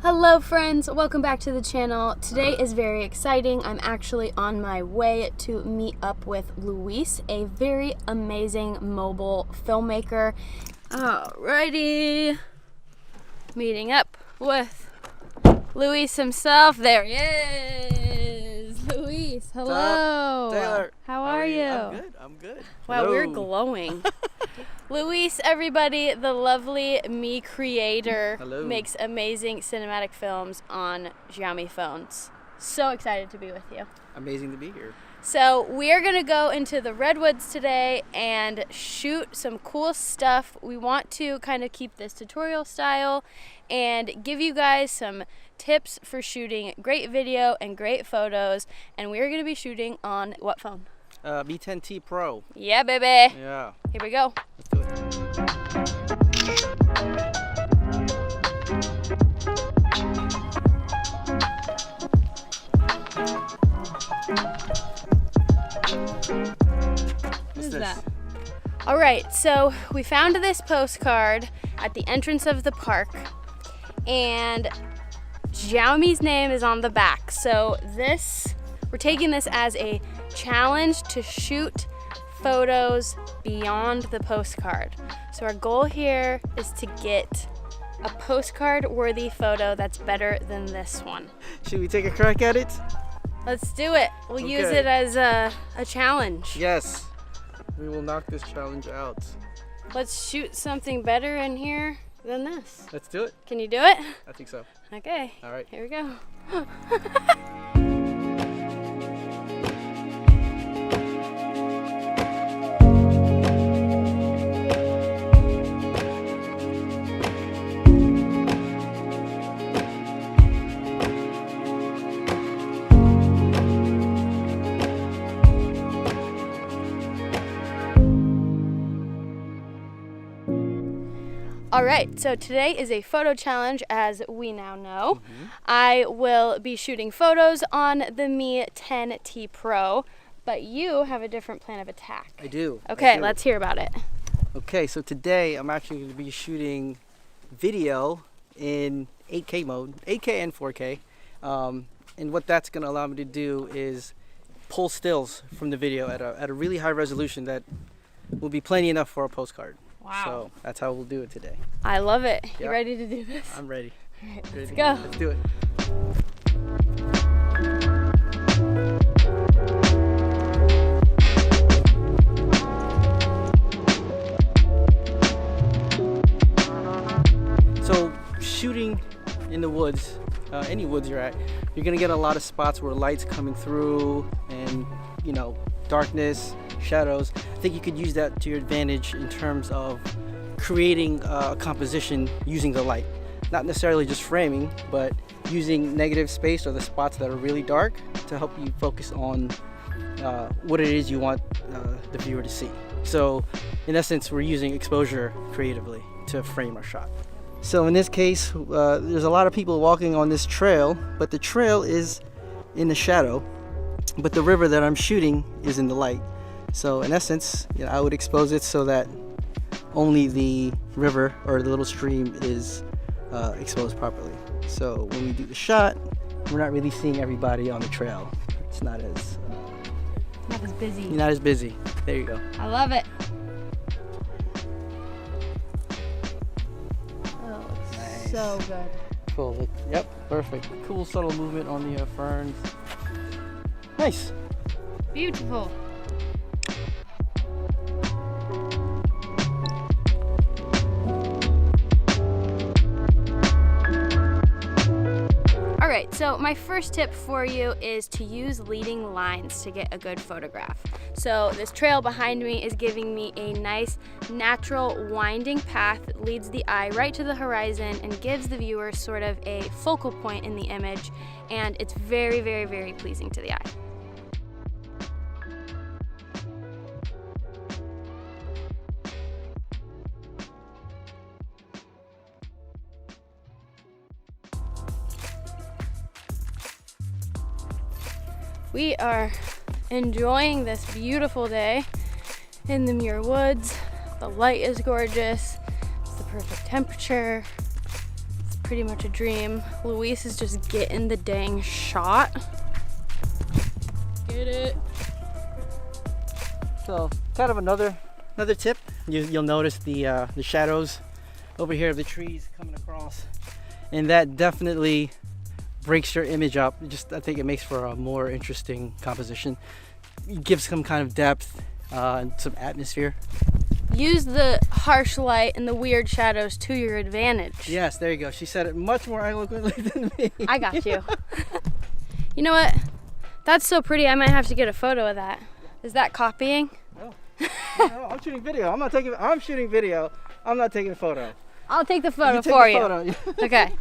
Hello friends, welcome back to the channel. Today is very exciting. I'm actually on my way to meet up with Luis, a very amazing mobile filmmaker. Alrighty, meeting up with Luis himself. There he is. Luis, hello. Taylor. How are you? I'm good. Wow, Hello. we're glowing. Luis, everybody, the lovely Mi Creator, Hello. makes amazing cinematic films on Xiaomi phones. So excited to be with you. Amazing to be here. So we are gonna go into the Redwoods today and shoot some cool stuff. We want to kind of keep this tutorial style and give you guys some tips for shooting great video and great photos. And we are gonna be shooting on what phone? Mi 10T Pro. Yeah, baby. Yeah. Here we go. Let's do it. What is that? All right, so we found this postcard at the entrance of the park, and Xiaomi's name is on the back. So we're taking this as a challenge to shoot photos beyond the postcard. So our goal here is to get a postcard-worthy photo that's better than this one. Should we take a crack at it? Let's do it. We'll use it as a challenge. Yes. We will knock this challenge out. Let's shoot something better in here than this. Let's do it. Can you do it? I think so. Okay. All right. Here we go. All right, so today is a photo challenge, as we now know. I will be shooting photos on the Mi 10T Pro, but you have a different plan of attack. I do. Okay, let's hear about it. Okay, so today I'm actually going to be shooting video in 8K mode, 8K and 4K. And what that's going to allow me to do is pull stills from the video at a really high resolution that will be plenty enough for a postcard. Wow. So that's how we'll do it today. I love it. You Yep. ready to do this? I'm ready. All right, let's Ready. go. Let's do it. So shooting in the woods, any woods you're at, you're gonna get a lot of spots where light's coming through and, you know, darkness, shadows. I think you could use that to your advantage in terms of creating a composition using the light. Not necessarily just framing, but using negative space or the spots that are really dark to help you focus on what it is you want the viewer to see. So in essence, we're using exposure creatively to frame our shot. So in this case, there's a lot of people walking on this trail, but the trail is in the shadow, but the river that I'm shooting is in the light. So in essence, you know, I would expose it so that only the river or the little stream is exposed properly. So when we do the shot, we're not really seeing everybody on the trail. It's not as busy. You're not as busy. There you go. I love it. Oh, it's Nice. so good. Cool. Yep, perfect. Cool subtle movement on the ferns. Nice. Beautiful. Alright, so my first tip for you is to use leading lines to get a good photograph. So this trail behind me is giving me a nice natural winding path that leads the eye right to the horizon and gives the viewer sort of a focal point in the image, and it's very, very, very pleasing to the eye. We are enjoying this beautiful day in the Muir Woods. The light is gorgeous. It's the perfect temperature. It's pretty much a dream. Luis is just getting the dang shot. Get it. So kind of another tip. You'll notice the shadows over here of the trees coming across, and that definitely breaks your image up. I think it makes for a more interesting composition. It gives some kind of depth and some atmosphere. Use the harsh light and the weird shadows to your advantage. Yes, there you go. She said it much more eloquently than me. I got you. You know what? That's so pretty. I might have to get a photo of that. Is that copying? No, I'm shooting video. I'm shooting video. I'm not taking a photo. I'll take the photo take for the you. Photo. Okay.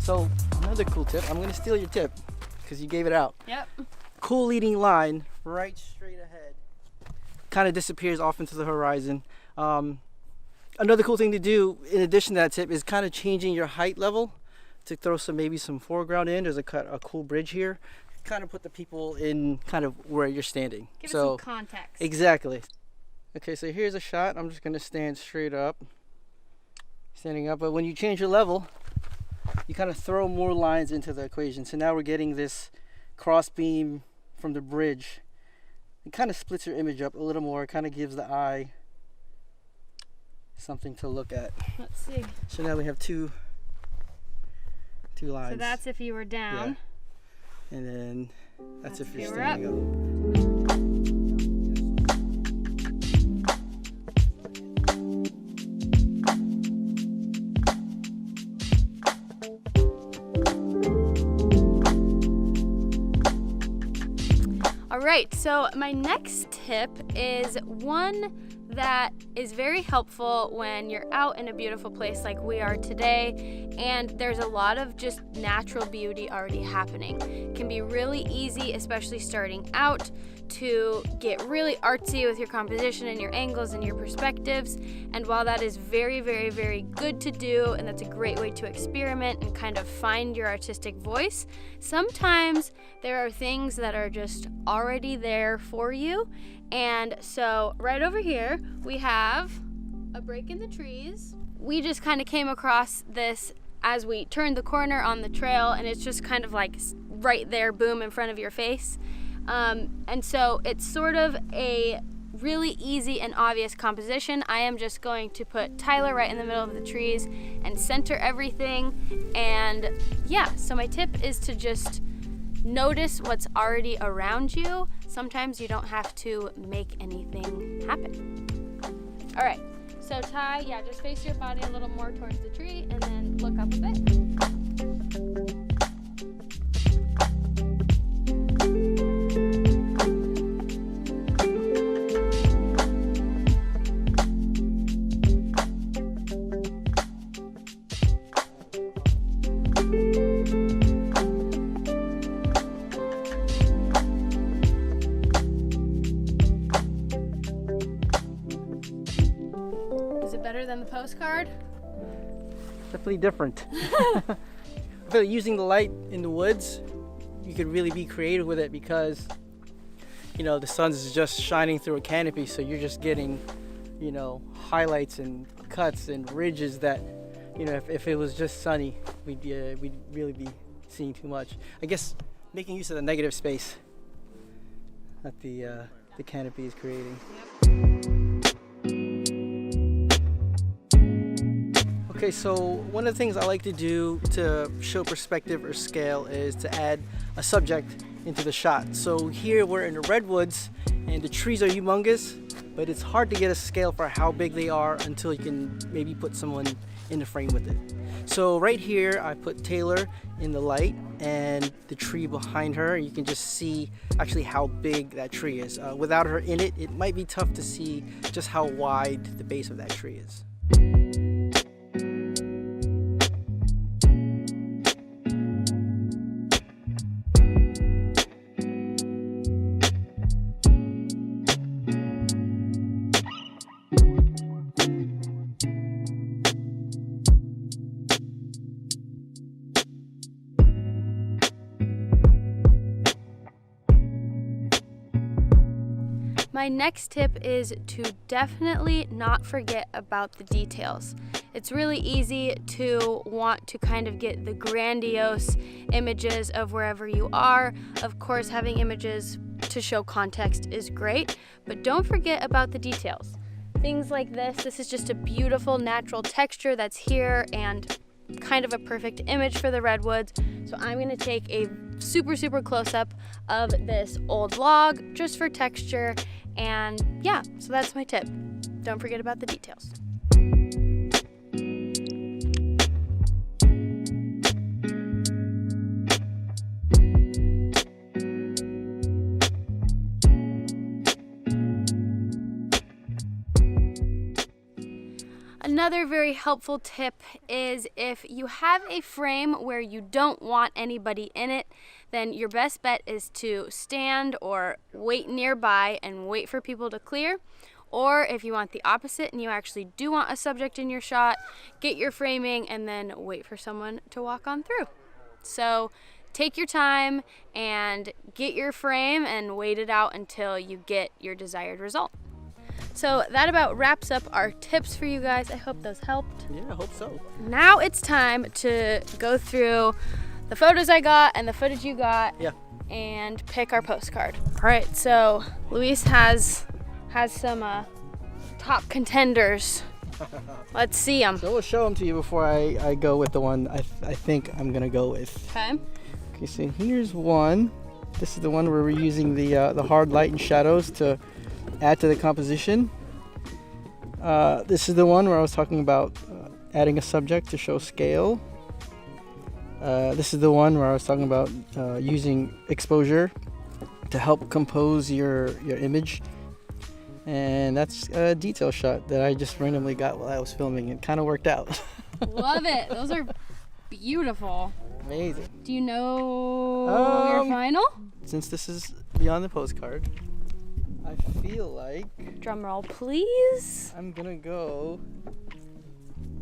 So another cool tip. I'm gonna steal your tip because you gave it out. Yep. Cool leading line right straight ahead. Kind of disappears off into the horizon. Another cool thing to do in addition to that tip is kind of changing your height level to throw maybe some foreground in. There's a cool bridge here. Kind of put the people in kind of where you're standing. Give it some context. Exactly. Okay, so here's a shot. I'm just gonna stand straight up. Standing up, but when you change your level, you kind of throw more lines into the equation. So now we're getting this cross beam from the bridge. It kind of splits your image up a little more. It kind of gives the eye something to look at. Let's see. So now we have two lines. So that's if you were down. Yeah. And then that's if you're you were up. standing up. All right, so my next tip is one that is very helpful when you're out in a beautiful place like we are today, and there's a lot of just natural beauty already happening. It can be really easy, especially starting out, to get really artsy with your composition and your angles and your perspectives. And while that is very, very, very good to do, and that's a great way to experiment and kind of find your artistic voice, sometimes there are things that are just already there for you. And so right over here, we have a break in the trees. We just kind of came across this as we turned the corner on the trail, and it's just kind of like right there, boom, in front of your face. And so it's sort of a really easy and obvious composition. I am just going to put Tyler right in the middle of the trees and center everything. And yeah, so my tip is to just notice what's already around you. Sometimes you don't have to make anything happen. All right, so Ty, yeah, just face your body a little more towards the tree and then look up a bit. Better than the postcard? Definitely different. I feel like using the light in the woods, you could really be creative with it because, you know, the sun is just shining through a canopy, so you're just getting, you know, highlights and cuts and ridges that, you know, if it was just sunny, we'd really be seeing too much. I guess making use of the negative space that the canopy is creating. Okay, so one of the things I like to do to show perspective or scale is to add a subject into the shot. So here we're in the Redwoods and the trees are humongous, but it's hard to get a scale for how big they are until you can maybe put someone in the frame with it. So right here I put Taylor in the light and the tree behind her. You can just see actually how big that tree is. Without her in it, it might be tough to see just how wide the base of that tree is. my next tip is to definitely not forget about the details. It's really easy to want to kind of get the grandiose images of wherever you are. Of course, having images to show context is great, but don't forget about the details. Things like this. This is just a beautiful natural texture that's here and kind of a perfect image for the redwoods. So I'm going to take a super close-up of this old log just for texture, and yeah, so that's my tip. Don't forget about the details. Another very helpful tip is if you have a frame where you don't want anybody in it, then your best bet is to stand or wait nearby and wait for people to clear. Or if you want the opposite and you actually do want a subject in your shot, get your framing and then wait for someone to walk on through. So take your time and get your frame and wait it out until you get your desired result. So that about wraps up our tips for you guys. I hope those helped. Yeah, I hope so. Now it's time to go through the photos I got and the footage you got. Yeah. And pick our postcard. All right, so Luis has some top contenders. Let's see them. So we'll show them to you before I go with the one I think I'm gonna go with. Okay. Okay, so here's one. This is the one where we're using the hard light and shadows to add to the composition. This is the one where I was talking about adding a subject to show scale. This is the one where I was talking about using exposure to help compose your image. And that's a detail shot that I just randomly got while I was filming. It kind of worked out. Love it. Those are beautiful. Amazing. Do you know your final? Since this is beyond the postcard, I feel like... Drum roll, please. I'm gonna go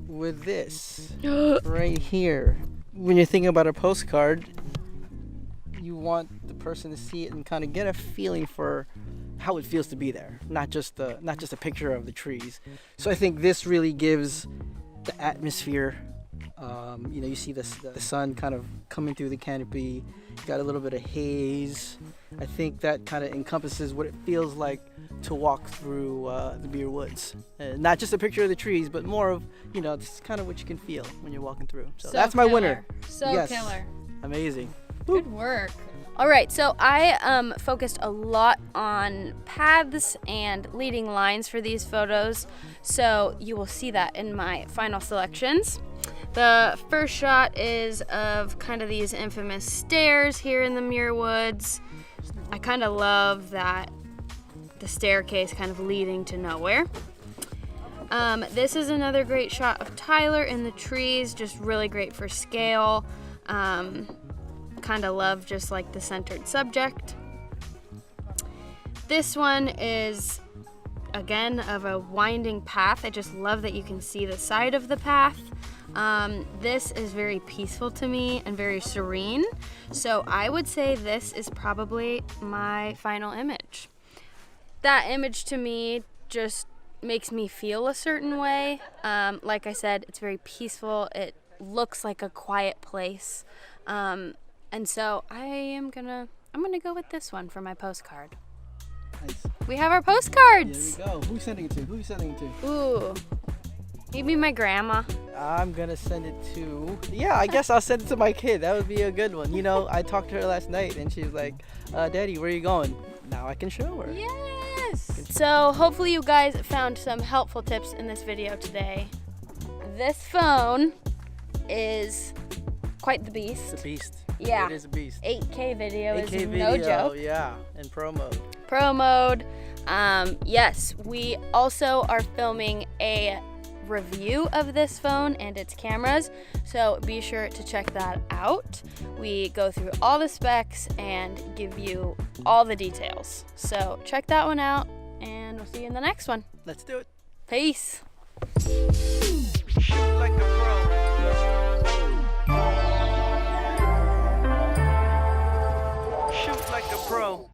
with this right here. When you're thinking about a postcard, you want the person to see it and kind of get a feeling for how it feels to be there, not just a picture of the trees. So I think this really gives the atmosphere. You see the sun kind of coming through the canopy. You got a little bit of haze. I think that kind of encompasses what it feels like to walk through the Beer Woods. Not just a picture of the trees, but more of, this is kind of what you can feel when you're walking through. So that's my winner. So yes. Killer. Amazing. Good work. All right, so I focused a lot on paths and leading lines for these photos, so you will see that in my final selections. The first shot is of kind of these infamous stairs here in the Muir Woods. I kind of love that the staircase kind of leading to nowhere. This is another great shot of Tyler in the trees, just really great for scale. Kind of love just like the centered subject. This one is again of a winding path. I just love that you can see the side of the path. This is very peaceful to me and very serene. So I would say this is probably my final image. That image to me just makes me feel a certain way. Like I said, it's very peaceful. It looks like a quiet place. And so I'm gonna go with this one for my postcard. Nice. We have our postcards. Here we go. Who's sending it to? Who are you sending it to? Ooh, maybe my grandma. I'm gonna send it to... Yeah, I guess I'll send it to my kid. That would be a good one. I talked to her last night and she was like, Daddy, where are you going? Now I can show her. Yes. So hopefully you guys found some helpful tips in this video today. This phone is quite the beast. It's a beast. Yeah. It is a beast. 8K video 8K is video, no joke. Yeah, in pro mode. Pro mode. Yes, we also are filming a review of this phone and its cameras, so be sure to check that out. We go through all the specs and give you all the details. So check that one out, and we'll see you in the next one. Let's do it. Peace. Shoot like a pro. Shoot like a pro.